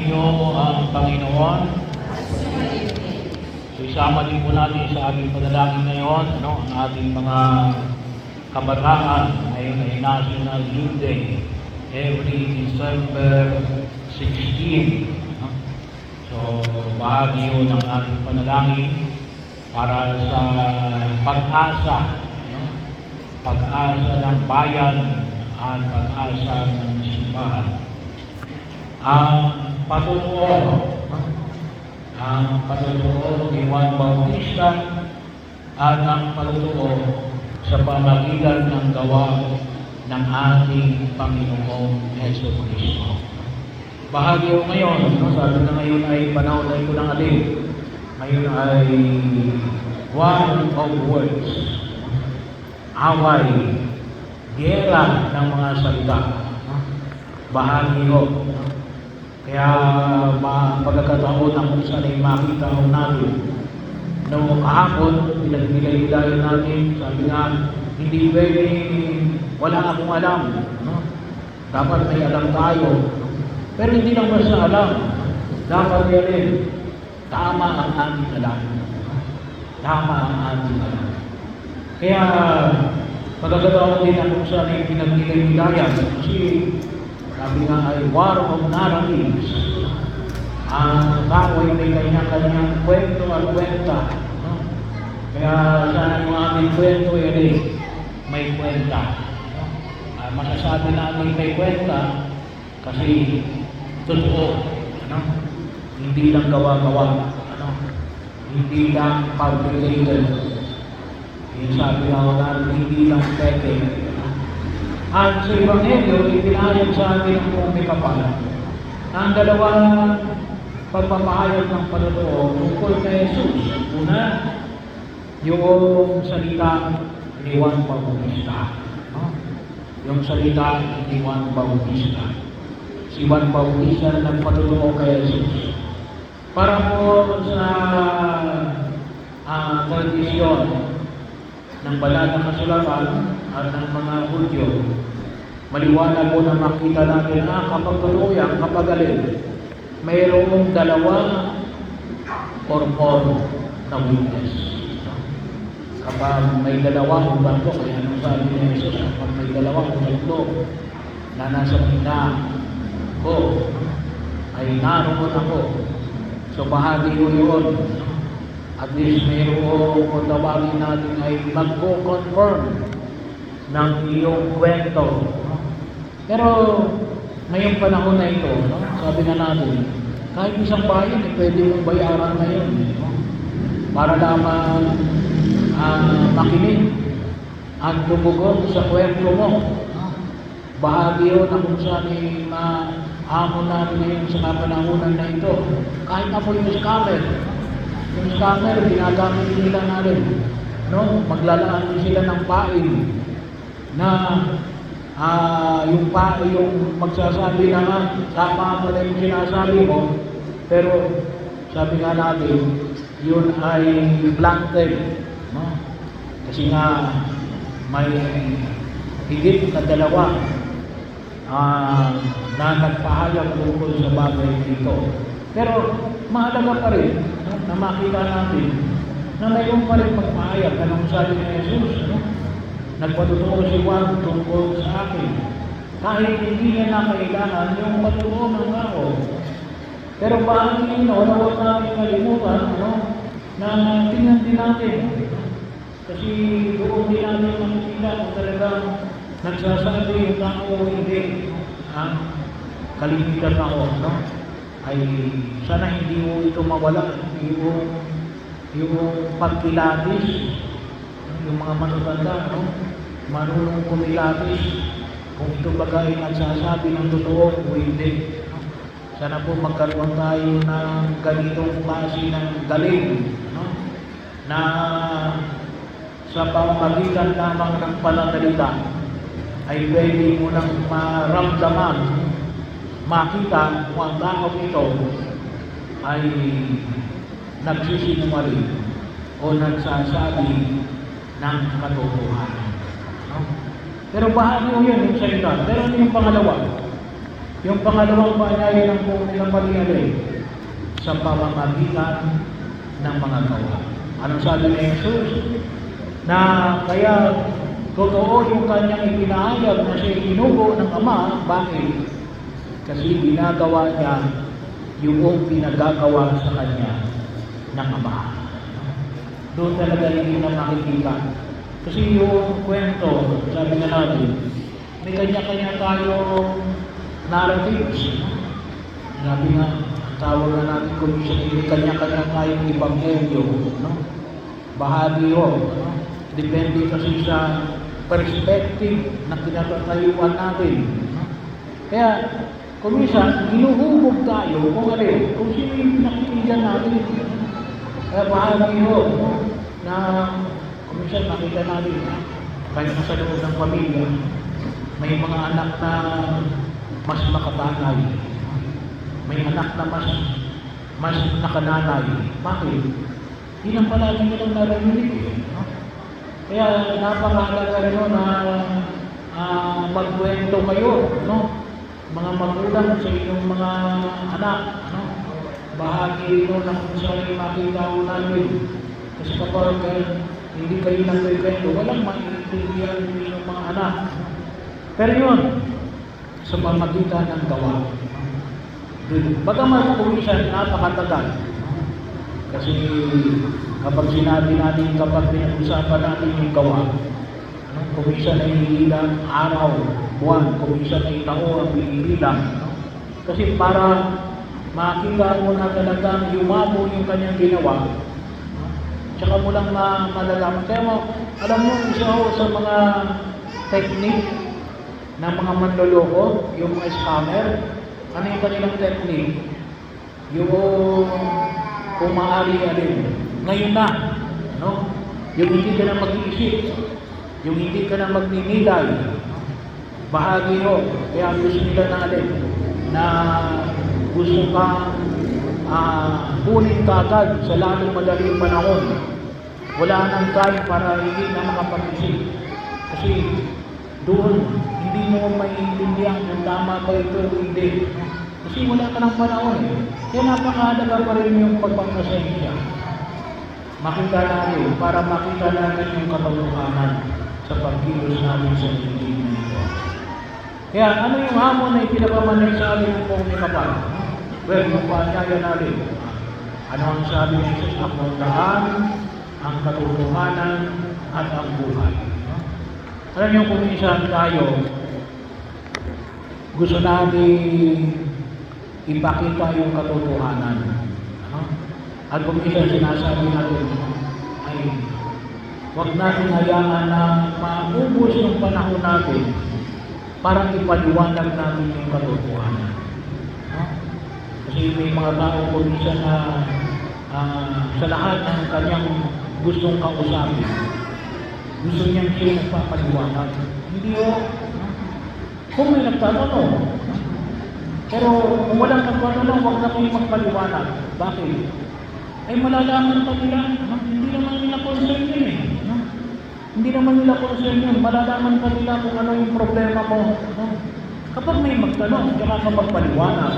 ninyo ang Panginoon. So, isama din po natin sa ating panalangin ngayon, ang ating mga kabataan. Ngayon ay National Youth Day, every December 16. So, bahagi yun ng ating panalangin para sa pag-asa, pag-asa ng bayan at pag-asa ng simbahan. Ang patutuo ni Juan Bautista at ang patutuo sa pamagitan ng gawa ng ating Panginoong Hesus Kristo. Bahagi ko ngayon, sabi na ngayon ay panahon ay ko ng alin. Ngayon ay one of words, away, gera ng mga salita. Bahagi ko. Kaya pagkakataon na kung saan ay makita ko natin. Noong kahapon, pinagbilay-bilay natin, sabi nga, hindi pwede, wala akong alam. Dapat may alam tayo. Pero hindi lang basta alam. Dapat rin, tama ang ating alam. Tama ang ating alam. Kaya, pagkakataon din na kung saan ay pinagbilay-bilayan. Kasi, sabi nga ay war of narratives. Ang tao ay may kanya-kanyang kwento at kwenta. Kaya sana yung aming kwento ay may kwenta. Masasabi namin may kwenta kasi totoo. Hindi lang gawa-gawa. Hindi lang fabricated. Yung sabi nga namin, hindi lang peke. At sa Ebanghelyo, ipinahayag sa atin kung may kapal. Ang dalawang pagpapahayag ng patutuo tungkol kay Jesus. Una, yung salita ni Juan Bautista. Yung salita ni Juan Bautista. Si Juan Bautista na nagpatutuo kay Jesus. Para po sa tradisyon ng banal na kasulatan at ng mga Hudyo, maliwanag po na makita natin kapag tuluyan, kapag alin, mayroong dalawa or more na witness. Kapag may dalawa o tatlo, kaya anong sabi ni Jesus, kapag may dalawa o tatlo na nasa pina ko, ay naroon ako. So bahagi ko yun. At least mayroong kung tawagin natin ay magko-confirm ng iyong kwento. Pero ngayong panahon na ito, sabi nga natin, kahit isang bayan, pwede mong bayaran ngayon. Para lamang makinig at tumugon sa kwento mo. Bahagi yun na kung saan mahamon natin ngayon sa kapanahonan na ito. Kahit na po yung scammer. Yung scammer, ginagamit nila na rin. Maglalaan din sila ng pain na yung magsasabi na tama mo na yung sinasabi mo, pero sabi nga natin, yun ay planted. Kasi nga may higit na dalawa na nagpahayag tungkol sa bagay dito. Pero mahalaga pa rin na makita natin na mayroon pa rin pagpahayag. Anong sabi ni Jesus? Nagpatutuo si Juan tungkol sa akin. Kahit hindi niya na kailangan yung patutuo ng tao. Pero bahagi na huwag natin kalimutan na tingnan din natin. Kasi doon din natin makikita kung talagang nagsasabi yung tao hindi. Kalimitan ako, ay sana hindi mo ito mawala. Yung pagkilatis, yung mga matatanda, marunong kumilatis kung ito bagay nagsasabi ng totoo o hindi. Sana po magkaroon tayo ng ganitong klase ng galing, na sa pamamagitan lamang ng pananalita ay pwede mo nang maramdaman, makita kung ang tao ito ay nagsisinungaling o nagsasabi ng katotohanan. Pero bahagi mo yun yung salita. Pero ano yung pangalawa? Yung pangalawang paanyaya ng buong nilang pag-ialay sa pamamagitan ng mga gawa. Anong sabi ni Jesus? Na kaya totoo yung kanyang ipinahayag na siya inugo ng Ama. Bakit? Kasi ginagawa niya yung pinagagawa sa kanya ng Ama. Doon talaga hindi na makikita. Kasi yung kwento, sabi na natin, may kanya-kanya tayong narratives. Sabi nga, ang tawag na natin commission, may kanya-kanya tayong ebanghelyo. No? Bahagi yun. No? Depende kasi sa perspective na kinatatayuan natin. No? Kaya, kung minsan, hinuhubog tayo kung alin, kung sino yung nakikita natin. Kaya bahagi yun, no? Na kung minsan makita natin, kahit sa loob ng pamilya, may mga anak na mas makabanay. May anak na mas nakananay. Bakit? Hindi lang palagi nilang narinig. No? Kaya napakahalaga rin na magkwento kayo. No? Mga magulang sa inyong mga anak. No? Bahagi ito na kung saan makita ko namin. Kasi kapag hindi kayo nagkwento, walang maintindihan ng inyong mga anak. Pero yun, sa pamagitan ng gawa. Bagaman kung minsan napakatagal. Kasi kapag sinabi natin, kapag pinag-usapan natin yung gawa, kung minsan ay ilang araw, buwan, kung minsan ay taon ang pinibilang. Kasi para makita mo na talagang yumabo yung kanyang ginawa, tsaka mo lang malalaman. Kaya mo, alam mo, isa ho sa mga technique ng mga manloloko, yung mga scammer, ano yung kanilang technique? Yung kung maaari-alin. Ngayon na, no? Yung hindi ka na mag-iisip, yung hindi ka na magninilay, bahagi ho. Kaya gusto nila na alin, na gusto kang kunin kagad sa lalong madaling panahon. Wala nang time para hindi na makapag-isip. Kasi doon, hindi mo maiintindihan kung tama ba ito o hindi. Kasi wala ka ng panahon. Kaya napakahalaga pa rin yung pagpapasensya. Makita natin, para makita natin yung katotohanan sa pagkilos natin sa lingkod na ito. Kaya ano yung hamon na ipinapamanay sa atin ng pong kapal? Well, yung paanyaya natin. Ano ang sabi ng Jesus? Ako ang daan, ang katotohanan, at ang buhay. Alam niyo kung minsan tayo, gusto natin ipakita yung katotohanan. At kung minsan sinasabi natin, ay huwag natin hayaan na maubos yung panahon natin para ipaliwanag natin yung katotohanan. Kasi may mga tao kung minsan na sa lahat ng kanyang gustong kausapin, gusto niyang siya nagpapaliwanag. Hindi o. Kung may nagtatanong, pero kung walang nagtatanong, huwag na kayo magpaliwanag. Bakit? Ay malalaman pa nila. Hindi naman nila concern yun eh. Hindi naman nila concern yun. Malalaman pa nila kung ano yung problema mo. Kapag may magtanong, kaya ka magpaliwanag.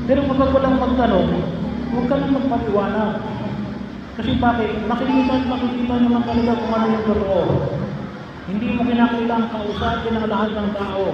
Pero kapag walang magtanong, huwag ka nang magpaliwanag. Kasi bakit? Makikita naman talaga kung ano yung totoo. Hindi mo kinakailangang kausapin ang lahat ng tao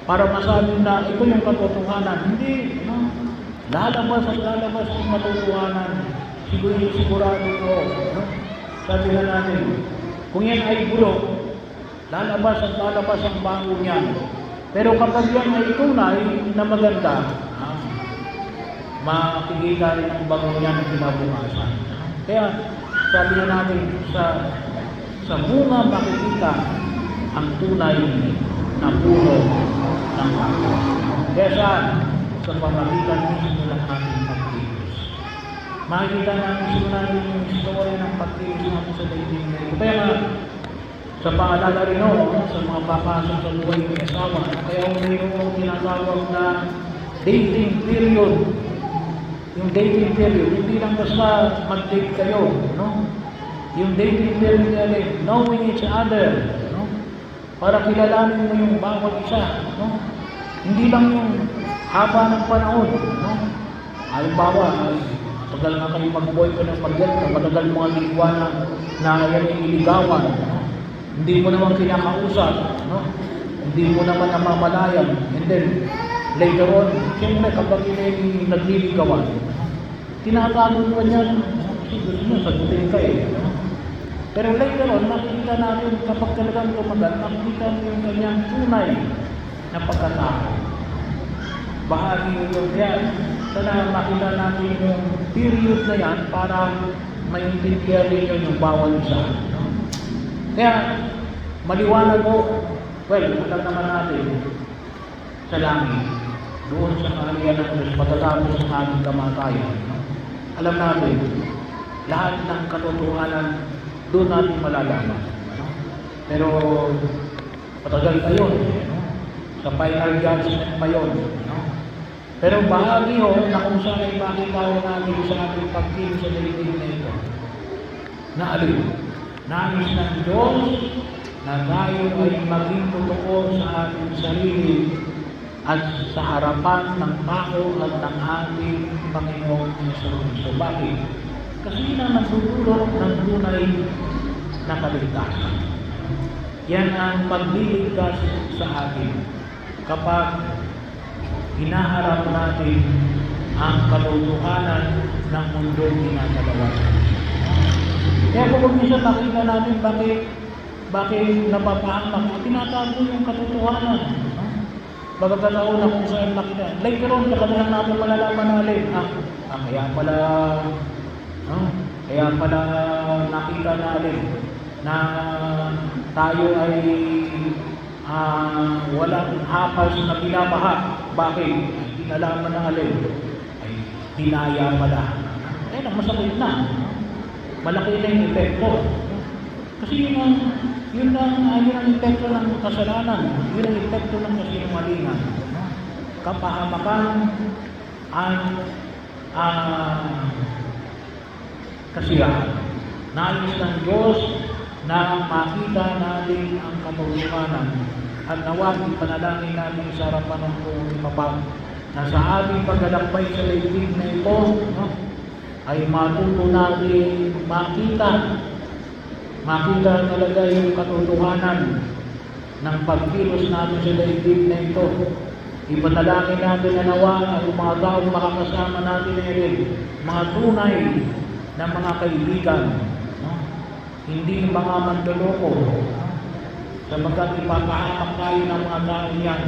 para masabi na ito yung katotohanan. Hindi. Lalabas at lalabas ang katotohanan. Sigurado ko. Sabi na natin, kung yan ay bulok, lalabas at lalabas ang bango niyan. Pero kapag yan ay tunay na maganda, makikita rin ang bango niyan na kinabukasan. Kaya sabi na natin, sa bunga makikita ang tunay na puno ng bango. Kaya sa pamagitan mismo ng ating pagkilos, makikita natin yung istorya ng pagkilos natin sa daigdig na ito. Kaya nga, sa paalala rin sa mga papasok sa buhay ng asawa, kaya yung tinatawag na dating period. Yung dating period, hindi lang basta mag-date kayo, no? Yung dating period natin, knowing each other, no? Para kilalanin mo yung bawat isa, no? Hindi lang yung haba ng panahon, no? Halimbawa, matagal na kayo mag-boyfriend ng mag-girlfriend, matagal mga lingwa na yan ay iligawan, no? Hindi mo naman kinakausap, no? Hindi mo naman namamalayan. And then, later on, siyempre kapag yun nagliligawan, tinatago mo niya, kasi gusto mo, sagutin ka eh. No? Pero later on, nakikita natin kapag talagang tumagal, nakikita mo yung kanyang tunay na pagkatao. Bahagi yun yan. Sana makita natin yung period na yan para maintindihan ninyo yung bawal isa. No? Kaya, maliwanag ko, well, alam naman natin sa langit, doon sa kaharian ng Diyos, patatapos ng aming kamatayan. No? Alam natin, lahat ng katotohanan, doon natin malalaman. No? Pero, patagal pa yun. No? Sa final judgment pa yun. No? Pero bahagi ho, na kung saan ay makikaw natin sa ating pagkilos sa daigdig na ito. Na alin? Nais ng Diyos na tayo ay maging totoo sa ating sarili at sa harapan ng tao at ng ating Panginoong Kristo. Bakit? Kasi yun ang nagdudulot ng tunay na kaligtasan. Yan ang pagliligtas sa atin kapag hinaharap natin ang katotohanan ng mundo ginagalawan. Kaya kung minsan nakita natin bakit napapahamak, tinatago yung katotohanan. Pagkakataon na kung saan nakita. Later on, lang natin malalaman natin, kaya pala nakita natin na tayo ay walang hapas na binabaha. Bakit? Pinalaman na alin. Ay, dinaya pala. Kaya masakit na. Malaki na yung epekto. Kasi yun ang epekto ng kasalanan. Yun ang epekto ng kasinungalingan. Kapahamakan ang kasiraan. Nais ng Diyos na makita natin ang katotohanan at nawagin panalangin natin sa harapan ng buong Mapag na sa ating paglalakbay sa daigdig na ito, no, ay matuto natin makita talaga yung katotohanan ng pagkilos natin sa daigdig na ito. Ipanalangin natin na nawa ang mga taong makakasama natin rin, mga tunay na mga kaibigan, no? Hindi mga mandoloko, sapagkat ipapahamak tayo ng mga tao yan.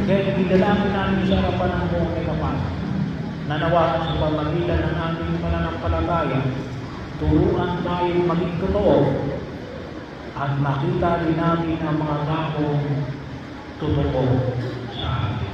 Kaya idalangin namin sa harapan ng buong Kapag na nawa sa pamagitan ng aming pananampalataya, turuan tayong maging totoo at makita rin namin ang mga taong totoo sa atin.